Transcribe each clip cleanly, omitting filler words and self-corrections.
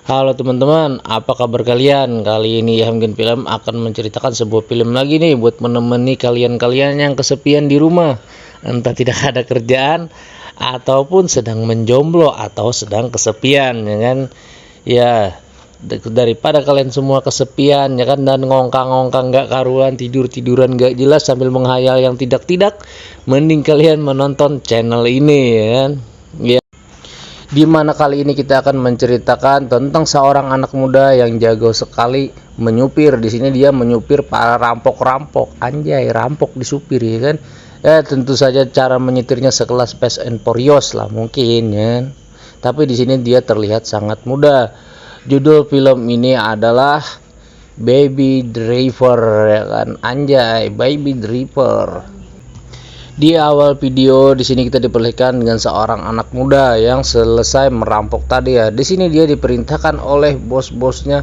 Halo teman-teman, apa kabar kalian? Kali ini Hamgen Film akan menceritakan sebuah film lagi nih buat menemani kalian-kalian yang kesepian di rumah, entah tidak ada kerjaan ataupun sedang menjomblo atau sedang kesepian, ya kan? Ya, daripada kalian semua kesepian, ya kan, dan ngongkang-ngongkang nggak karuan, tidur-tiduran nggak jelas sambil menghayal yang tidak-tidak, mending kalian menonton channel ini, ya kan? Ya. Di mana kali ini kita akan menceritakan tentang seorang anak muda yang jago sekali menyupir. Di sini dia menyupir para rampok-rampok. Anjay, rampok disupir, ya kan? Tentu saja cara menyetirnya sekelas Fast and Furious lah mungkin, ya. Tapi di sini dia terlihat sangat muda. Judul film ini adalah Baby Driver, ya kan? Anjay, Baby Driver. Di awal video di sini kita diperlihatkan dengan seorang anak muda yang selesai merampok tadi, ya. Di sini dia diperintahkan oleh bos-bosnya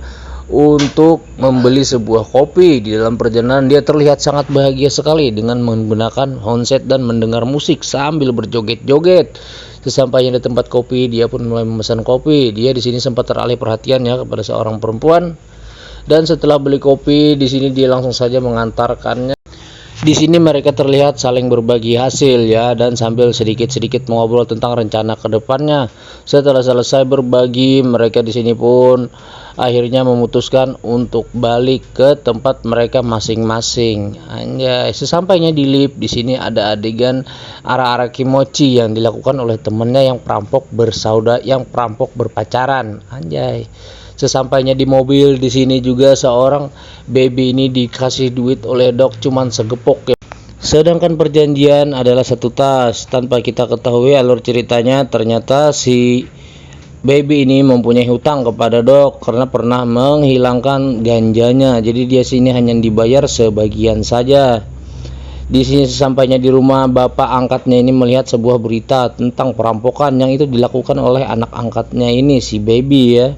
untuk membeli sebuah kopi. Di dalam perjalanan dia terlihat sangat bahagia sekali dengan menggunakan handset dan mendengar musik sambil berjoget-joget. Sesampainya di tempat kopi, dia pun mulai memesan kopi. Dia di sini sempat teralih perhatiannya kepada seorang perempuan. Dan setelah beli kopi, di sini dia langsung saja mengantarkannya. Di sini mereka terlihat saling berbagi hasil, ya, dan sambil sedikit-sedikit mengobrol tentang rencana kedepannya. Setelah selesai berbagi, mereka di sini pun akhirnya memutuskan untuk balik ke tempat mereka masing-masing. Anjay, sesampainya di lift, di sini ada adegan ara-ara kimochi yang dilakukan oleh temennya yang perampok berpacaran. Anjay. Sesampainya di mobil, di sini juga seorang baby ini dikasih duit oleh dok cuman segepok, ya. Sedangkan perjanjian adalah satu tas. Tanpa kita ketahui alur ceritanya, ternyata si baby ini mempunyai hutang kepada dok karena pernah menghilangkan ganjanya. Jadi dia sini hanya dibayar sebagian saja. Di sini sesampainya di rumah, bapak angkatnya ini melihat sebuah berita tentang perampokan yang itu dilakukan oleh anak angkatnya ini, si baby, ya.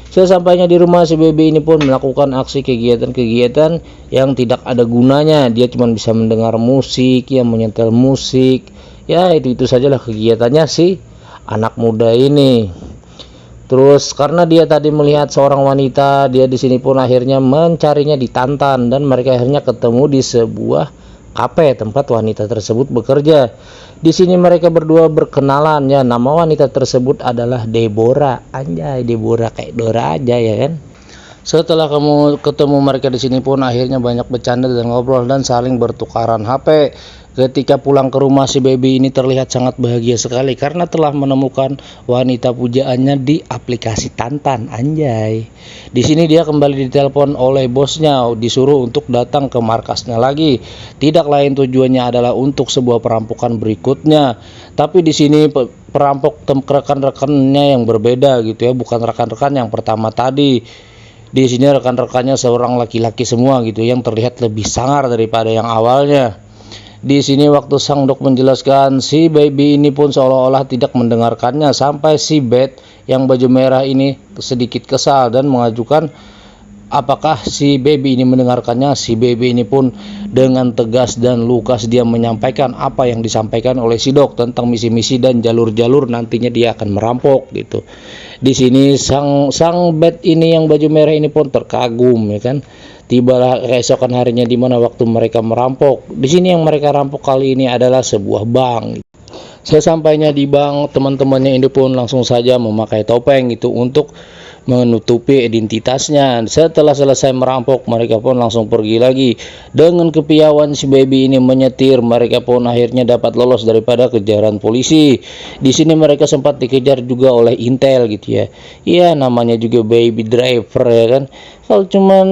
Sesampainya di rumah, si baby ini pun melakukan aksi kegiatan-kegiatan yang tidak ada gunanya. Dia cuma bisa mendengar musik, ya, menyetel musik. Ya, itu sajalah kegiatannya si anak muda ini. Terus karena dia tadi melihat seorang wanita, dia di sini pun akhirnya mencarinya di Tantan, dan mereka akhirnya ketemu di sebuah kafe tempat wanita tersebut bekerja. Di sini mereka berdua berkenalan, ya. Nama wanita tersebut adalah Deborah. Anjay, Deborah kayak Dora aja, ya kan. Setelah kamu ketemu mereka di sini pun akhirnya banyak bercanda dan ngobrol dan saling bertukaran HP. Ketika pulang ke rumah, si baby ini terlihat sangat bahagia sekali karena telah menemukan wanita pujaannya di aplikasi Tantan. Anjay. Di sini dia kembali ditelepon oleh bosnya, disuruh untuk datang ke markasnya lagi. Tidak lain tujuannya adalah untuk sebuah perampokan berikutnya. Tapi di sini perampok rekan-rekannya yang berbeda, gitu, ya, bukan rekan-rekan yang pertama tadi. Di sini rekan-rekannya seorang laki-laki semua, gitu, yang terlihat lebih sangar daripada yang awalnya. Di sini waktu sang dok menjelaskan, si baby ini pun seolah-olah tidak mendengarkannya sampai si Beth yang baju merah ini sedikit kesal dan mengajukan apakah si baby ini mendengarkannya. Si baby ini pun dengan tegas dan lugas dia menyampaikan apa yang disampaikan oleh si dok tentang misi-misi dan jalur-jalur nantinya dia akan merampok, gitu. Di sini sang Beth ini yang baju merah ini pun terkagum, ya kan. Tibalah keesokan harinya di mana waktu mereka merampok. Di sini yang mereka rampok kali ini adalah sebuah bank. Sesampainya di bank, teman-temannya ini pun langsung saja memakai topeng, gitu, untuk menutupi identitasnya. Setelah selesai merampok, mereka pun langsung pergi lagi. Dengan kepiawaian si baby ini menyetir, mereka pun akhirnya dapat lolos daripada kejaran polisi. Di sini mereka sempat dikejar juga oleh intel, gitu, ya. Iya, namanya juga baby driver, ya kan. Kalau cuman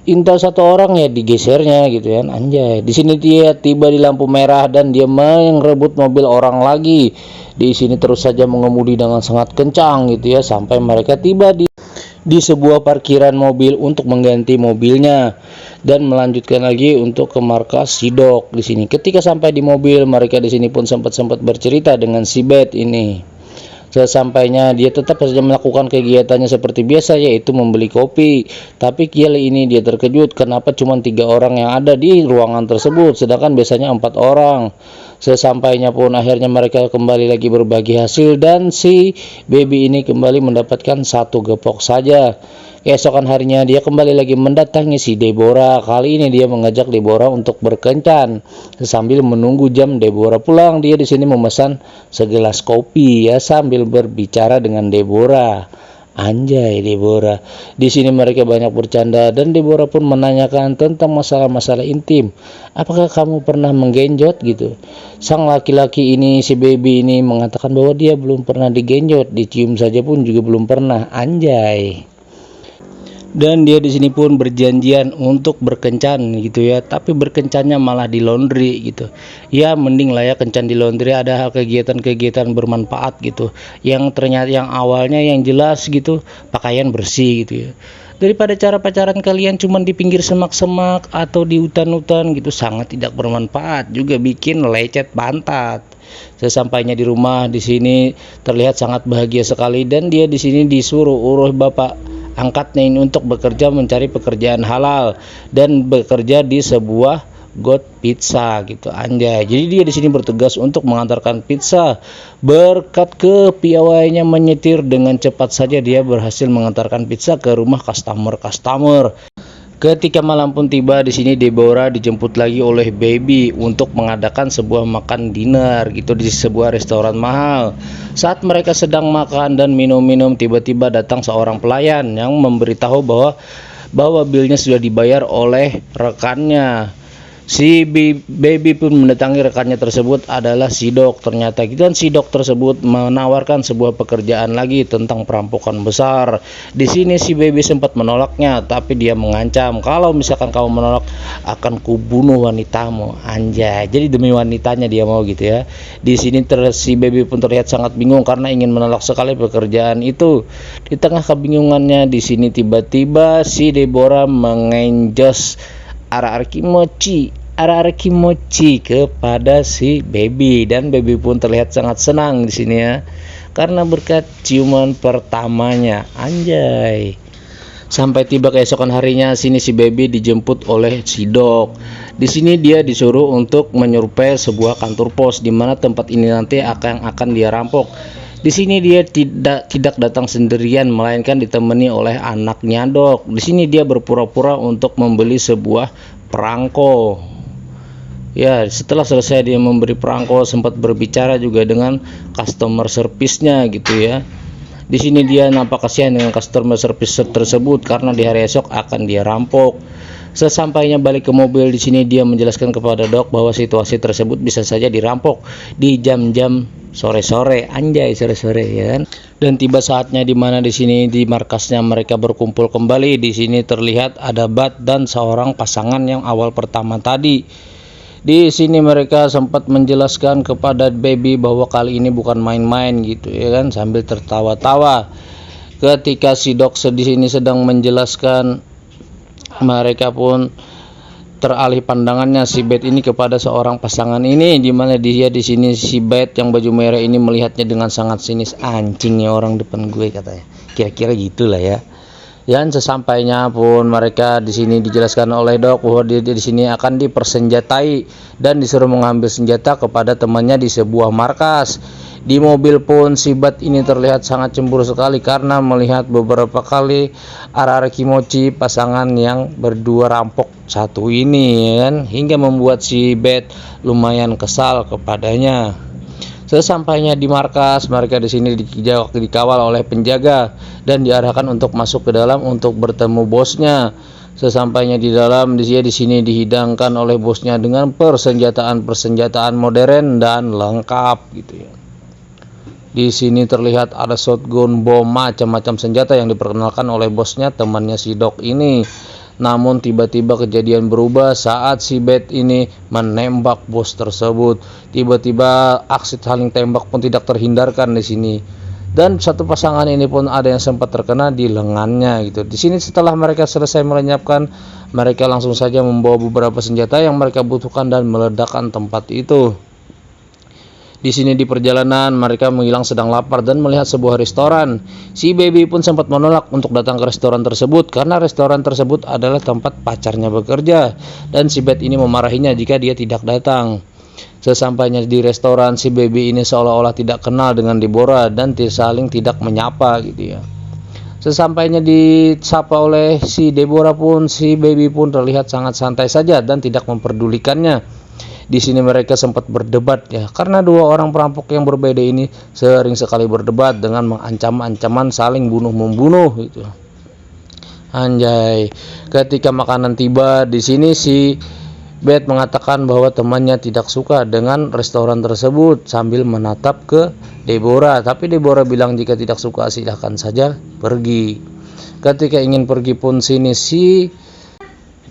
intel satu orang, ya digesernya, gitu, kan. Anjay. Di sini dia tiba di lampu merah dan dia merebut mobil orang lagi. Di sini terus saja mengemudi dengan sangat kencang, gitu, ya, sampai mereka tiba di sebuah parkiran mobil untuk mengganti mobilnya dan melanjutkan lagi untuk ke markas Sidok. Di sini ketika sampai di mobil, mereka di sini pun sempat bercerita dengan si Beth ini. Sesampainya dia tetap saja melakukan kegiatannya seperti biasa, yaitu membeli kopi. Tapi kali ini dia terkejut kenapa cuma 3 orang yang ada di ruangan tersebut, sedangkan biasanya 4 orang. Sesampainya pun akhirnya mereka kembali lagi berbagi hasil dan si baby ini kembali mendapatkan 1 gepok saja. Keesokan harinya dia kembali lagi mendatangi si Deborah. Kali ini dia mengajak Deborah untuk berkencan. Sambil menunggu jam Deborah pulang, dia di sini memesan segelas kopi ya sambil berbicara dengan Deborah. Anjay Deborah. Di sini mereka banyak bercanda dan Deborah pun menanyakan tentang masalah-masalah intim. Apakah kamu pernah menggenjot gitu? Sang laki-laki ini, si baby ini mengatakan bahwa dia belum pernah digenjot, dicium saja pun juga belum pernah. Anjay. Dan dia di sini pun berjanjian untuk berkencan gitu ya, tapi berkencannya malah di laundry gitu. Ya mending lah ya kencan di laundry, ada kegiatan-kegiatan bermanfaat gitu. Yang ternyata yang awalnya yang jelas gitu, pakaian bersih gitu ya. Daripada cara pacaran kalian cuman di pinggir semak-semak atau di hutan-hutan gitu, sangat tidak bermanfaat, juga bikin lecet pantat. Sesampainya di rumah di sini terlihat sangat bahagia sekali dan dia di sini disuruh urus bapak angkatnya ini untuk bekerja mencari pekerjaan halal dan bekerja di sebuah God Pizza gitu. Anjay. Jadi dia di sini bertugas untuk mengantarkan pizza. Berkat kepiawaiannya menyetir, dengan cepat saja dia berhasil mengantarkan pizza ke rumah customer. Ketika malam pun tiba, di sini Deborah dijemput lagi oleh baby untuk mengadakan sebuah makan dinner gitu di sebuah restoran mahal. Saat mereka sedang makan dan minum-minum, tiba-tiba datang seorang pelayan yang memberitahu bahwa bilnya sudah dibayar oleh rekannya. Si baby pun mendatangi rekannya tersebut adalah si Dok. Ternyata dan si Dok tersebut menawarkan sebuah pekerjaan lagi tentang perampokan besar. Di sini si baby sempat menolaknya, tapi dia mengancam kalau misalkan kamu menolak akan kubunuh wanitamu. Anjay. Jadi demi wanitanya dia mau gitu ya. Di sini si baby pun terlihat sangat bingung karena ingin menolak sekali pekerjaan itu. Di tengah kebingungannya di sini tiba-tiba si Deborah mengenjos ara-ara kimochi kepada si baby, dan baby pun terlihat sangat senang di sini ya karena berkat ciuman pertamanya. Anjay. Sampai tiba keesokan harinya, sini si baby dijemput oleh si Dok. Di sini dia disuruh untuk menyerupai sebuah kantor pos di mana tempat ini nanti akan dia rampok. Di sini dia tidak datang sendirian, melainkan ditemani oleh anaknya Dok. Di sini dia berpura-pura untuk membeli sebuah perangko. Ya, setelah selesai dia memberi perangko, sempat berbicara juga dengan customer service-nya gitu ya. Di sini dia nampak kasihan dengan customer service tersebut karena di hari esok akan dia rampok. Sesampainya balik ke mobil, di sini dia menjelaskan kepada Dok bahwa situasi tersebut bisa saja dirampok di jam-jam sore-sore. Anjay, sore-sore ya kan. Dan tiba saatnya di mana di sini di markasnya mereka berkumpul kembali. Di sini terlihat ada Bat dan seorang pasangan yang awal pertama tadi. Di sini mereka sempat menjelaskan kepada baby bahwa kali ini bukan main-main gitu ya kan, sambil tertawa-tawa. Ketika si Dok di sini sedang menjelaskan, mereka pun teralih pandangannya si Bet ini kepada seorang pasangan ini, di mana dia di sini si Bet yang baju merah ini melihatnya dengan sangat sinis. Anjingnya orang depan gue katanya. Kira-kira gitulah ya. Dan sesampainya pun mereka di sini dijelaskan oleh Dok bahwa dia di sini akan dipersenjatai dan disuruh mengambil senjata kepada temannya di sebuah markas. Di mobil pun si Bat ini terlihat sangat cemburu sekali karena melihat beberapa kali ara-ara kimochi pasangan yang berdua rampok satu ini ya kan, hingga membuat si Bat lumayan kesal kepadanya. Sesampainya di markas, mereka di sini dikawal oleh penjaga dan diarahkan untuk masuk ke dalam untuk bertemu bosnya. Sesampainya di dalam, dia di sini dihidangkan oleh bosnya dengan persenjataan modern dan lengkap gitu ya. Di sini terlihat ada shotgun, bom, macam-macam senjata yang diperkenalkan oleh bosnya, temannya si Dok ini. Namun tiba-tiba kejadian berubah saat si Bet ini menembak bos tersebut. Tiba-tiba aksi saling tembak pun tidak terhindarkan di sini. Dan satu pasangan ini pun ada yang sempat terkena di lengannya gitu. Di sini setelah mereka selesai melenyapkan, mereka langsung saja membawa beberapa senjata yang mereka butuhkan dan meledakkan tempat itu. Di sini di perjalanan mereka menghilang sedang lapar dan melihat sebuah restoran. Si baby pun sempat menolak untuk datang ke restoran tersebut karena restoran tersebut adalah tempat pacarnya bekerja, dan si Bet ini memarahinya jika dia tidak datang. Sesampainya di restoran, si baby ini seolah-olah tidak kenal dengan Deborah dan saling tidak menyapa gitu ya. Sesampainya disapa oleh si Deborah pun, si baby pun terlihat sangat santai saja dan tidak memperdulikannya. Di sini mereka sempat berdebat ya, karena dua orang perampok yang berbeda ini sering sekali berdebat dengan mengancam-ancaman saling bunuh-membunuh gitu. Anjay. Ketika makanan tiba, di sini si Beth mengatakan bahwa temannya tidak suka dengan restoran tersebut sambil menatap ke Deborah. Tapi Deborah bilang jika tidak suka silahkan saja pergi. Ketika ingin pergi pun si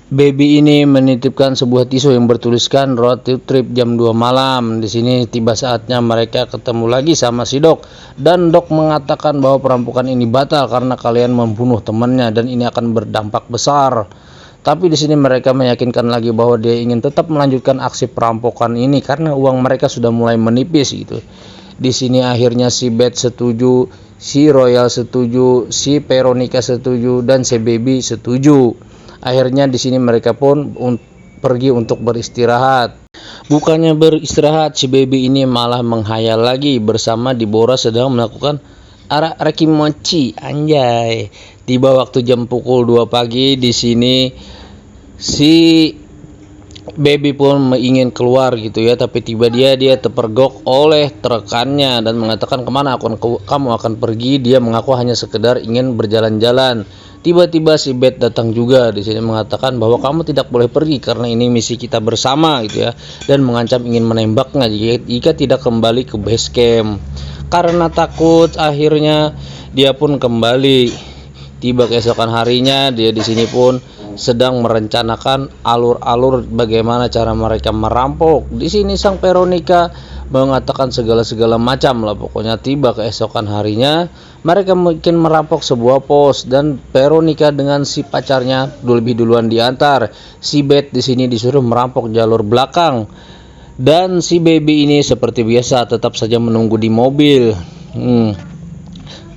baby ini menitipkan sebuah tisu yang bertuliskan road trip jam 2 malam. Di sini tiba saatnya mereka ketemu lagi sama si Doc, dan Doc mengatakan bahwa perampokan ini batal karena kalian membunuh temannya dan ini akan berdampak besar. Tapi di sini mereka meyakinkan lagi bahwa dia ingin tetap melanjutkan aksi perampokan ini karena uang mereka sudah mulai menipis gitu. Di sini akhirnya si Beth setuju, si Royal setuju, si Veronica setuju, dan si baby setuju. Akhirnya di sini mereka pun pergi untuk beristirahat. Bukannya beristirahat, si baby ini malah menghayal lagi bersama Deborah sedang melakukan arakimochi. Anjay. Tiba waktu jam pukul 2 pagi, di sini si baby pun ingin keluar gitu ya, tapi tiba dia terpergok oleh rekannya dan mengatakan kemana kamu akan pergi. Dia mengaku hanya sekedar ingin berjalan-jalan. Tiba-tiba si Beth datang juga. Di sini mengatakan bahwa kamu tidak boleh pergi karena ini misi kita bersama gitu ya, dan mengancam ingin menembaknya jika tidak kembali ke base camp. Karena takut, akhirnya dia pun kembali. Tiba keesokan harinya, dia di sini pun sedang merencanakan alur-alur bagaimana cara mereka merampok. Di sini sang Veronica mengatakan segala macam lah pokoknya. Tiba keesokan harinya, mereka mungkin merampok sebuah pos dan Veronica dengan si pacarnya lebih duluan diantar. Si Beth di sini disuruh merampok jalur belakang dan si baby ini seperti biasa tetap saja menunggu di mobil.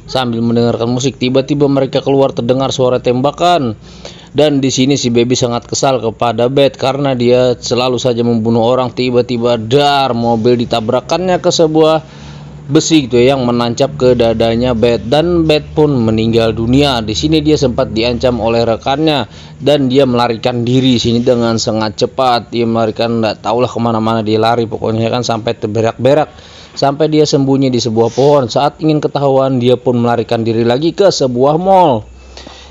Sambil mendengarkan musik, tiba-tiba mereka keluar terdengar suara tembakan. Dan di sini si baby sangat kesal kepada Beth karena dia selalu saja membunuh orang. Tiba-tiba mobil ditabrakannya ke sebuah besi gitu ya, yang menancap ke dadanya Beth, dan Beth pun meninggal dunia. Di sini dia sempat diancam oleh rekannya dan dia melarikan diri sini dengan sangat cepat. Dia melarikan, nggak tahulah kemana-mana dia lari pokoknya kan, sampai terberak-berak sampai dia sembunyi di sebuah pohon. Saat ingin ketahuan, dia pun melarikan diri lagi ke sebuah mall.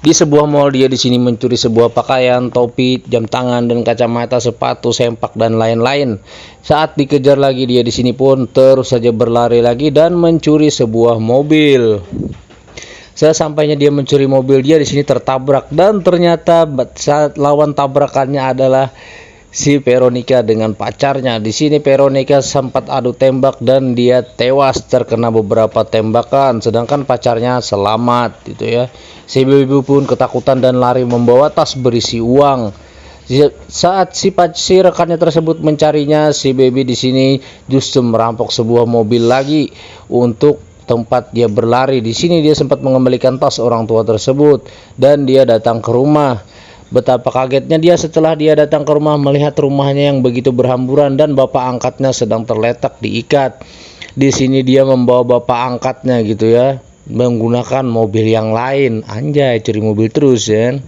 Di sebuah mall dia di sini mencuri sebuah pakaian, topi, jam tangan, dan kacamata, sepatu, sempak, dan lain-lain. Saat dikejar lagi, dia di sini pun terus saja berlari lagi dan mencuri sebuah mobil. Sesampainya dia mencuri mobil, dia di sini tertabrak dan ternyata saat lawan tabrakannya adalah si Veronica dengan pacarnya. Di sini Veronica sempat adu tembak dan dia tewas terkena beberapa tembakan, sedangkan pacarnya selamat gitu ya. Si baby pun ketakutan dan lari membawa tas berisi uang. Saat si rekannya tersebut mencarinya, si baby di sini justru merampok sebuah mobil lagi untuk tempat dia berlari. Di sini dia sempat mengembalikan tas orang tua tersebut dan dia datang ke rumah. Betapa kagetnya dia setelah dia datang ke rumah melihat rumahnya yang begitu berhamburan dan bapak angkatnya sedang terletak diikat. Di sini dia membawa bapak angkatnya gitu ya, menggunakan mobil yang lain. Anjay, curi mobil terus ya.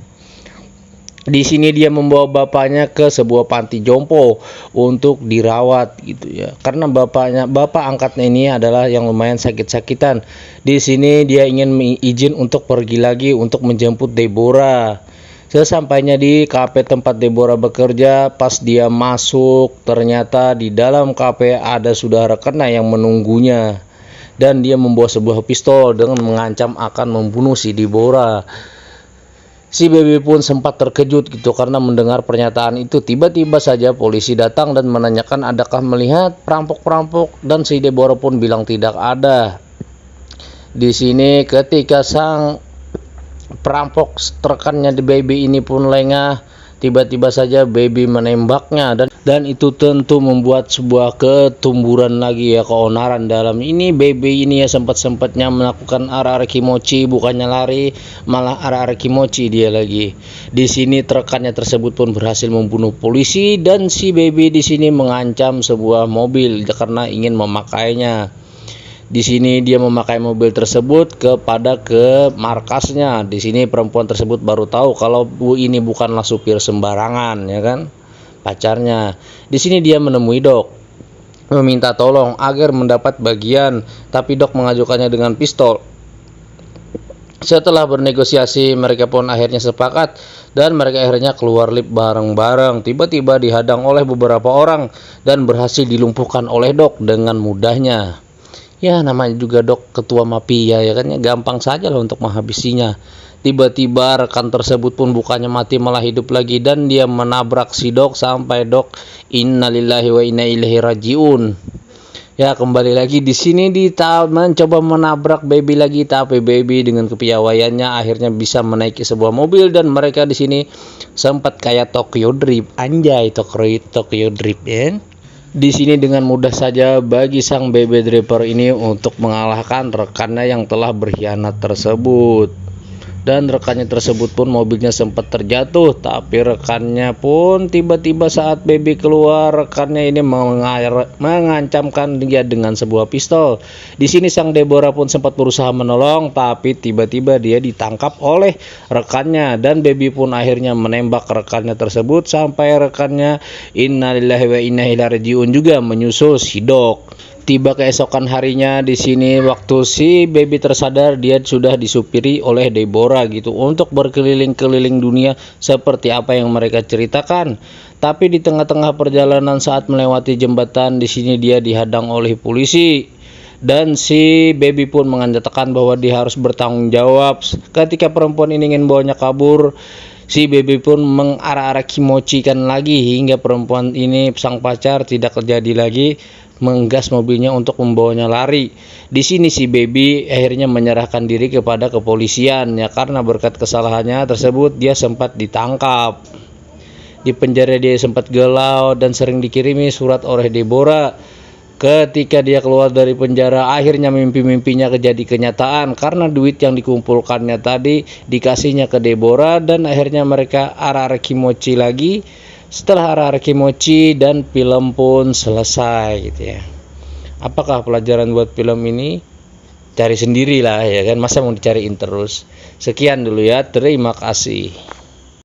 Di sini dia membawa bapaknya ke sebuah panti jompo untuk dirawat gitu ya. Karena bapak angkatnya ini adalah yang lumayan sakit-sakitan. Di sini dia ingin izin untuk pergi lagi untuk menjemput Deborah. Sesampainya di kafe tempat Deborah bekerja, pas dia masuk ternyata di dalam kafe ada sudah rekannya yang menunggunya. Dan dia membawa sebuah pistol dengan mengancam akan membunuh si Deborah. Si baby pun sempat terkejut gitu karena mendengar pernyataan itu. Tiba-tiba saja polisi datang dan menanyakan adakah melihat perampok-perampok, dan si Deborah pun bilang tidak ada. Di sini ketika sang perampok rekannya di baby ini pun lengah, Tiba-tiba saja baby menembaknya dan itu tentu membuat sebuah ketumburan lagi ya, keonaran dalam ini. Baby ini ya sempat-sempatnya melakukan ara-ara kimochi, bukannya lari malah ara-ara kimochi dia lagi. Di sini rekannya tersebut pun berhasil membunuh polisi dan si baby di sini mengancam sebuah mobil karena ingin memakainya. Di sini dia memakai mobil tersebut ke markasnya. Di sini perempuan tersebut baru tahu kalau ini bukanlah supir sembarangan, ya kan, pacarnya. Di sini dia menemui Dok, meminta tolong agar mendapat bagian, tapi Dok mengajukannya dengan pistol. Setelah bernegosiasi, mereka pun akhirnya sepakat dan mereka akhirnya keluar lift bareng-bareng. Tiba-tiba dihadang oleh beberapa orang dan berhasil dilumpuhkan oleh Dok dengan mudahnya. Ya namanya juga Dok ketua mafia ya kan, ya gampang saja lah untuk menghabisinya. Tiba-tiba rekan tersebut pun bukannya mati malah hidup lagi dan dia menabrak si Dok sampai Dok innalillahi wa inna ilaihi rajiun. Ya kembali lagi di sini mencoba menabrak baby lagi, tapi baby dengan kepiawaiannya akhirnya bisa menaiki sebuah mobil dan mereka di sini sempat kayak Tokyo Drift, anjay Tokyo Drift ya. Di sini dengan mudah saja bagi sang baby driver ini untuk mengalahkan rekannya yang telah berkhianat tersebut. Dan rekannya tersebut pun mobilnya sempat terjatuh, tapi rekannya pun tiba-tiba saat baby keluar, rekannya ini mengancamkan dia dengan sebuah pistol. Di sini sang Deborah pun sempat berusaha menolong, tapi tiba-tiba dia ditangkap oleh rekannya dan baby pun akhirnya menembak rekannya tersebut sampai rekannya innalillahi wa inna ilaihi rajiun juga menyusul si Dok. Tiba keesokan harinya di sini waktu si baby tersadar, dia sudah disupiri oleh Deborah gitu untuk berkeliling-keliling dunia seperti apa yang mereka ceritakan. Tapi di tengah-tengah perjalanan saat melewati jembatan di sini dia dihadang oleh polisi. Dan si baby pun mengatakan bahwa dia harus bertanggung jawab. Ketika perempuan ini ingin bawanya kabur, si baby pun mengarah-arah kimochikan lagi hingga perempuan ini sang pacar tidak terjadi lagi menggas mobilnya untuk membawanya lari. Di sini si baby akhirnya menyerahkan diri kepada kepolisian ya, karena berkat kesalahannya tersebut dia sempat ditangkap. Di penjara dia sempat galau dan sering dikirimi surat oleh Deborah. Ketika dia keluar dari penjara, akhirnya mimpi-mimpinya jadi kenyataan karena duit yang dikumpulkannya tadi dikasihnya ke Deborah dan akhirnya mereka ara-ara kimochi lagi. Setelah ara-ara kimochi dan film pun selesai gitu ya. Apakah pelajaran buat film ini? Cari sendirilah ya kan, masa mau dicariin terus. Sekian dulu ya, terima kasih.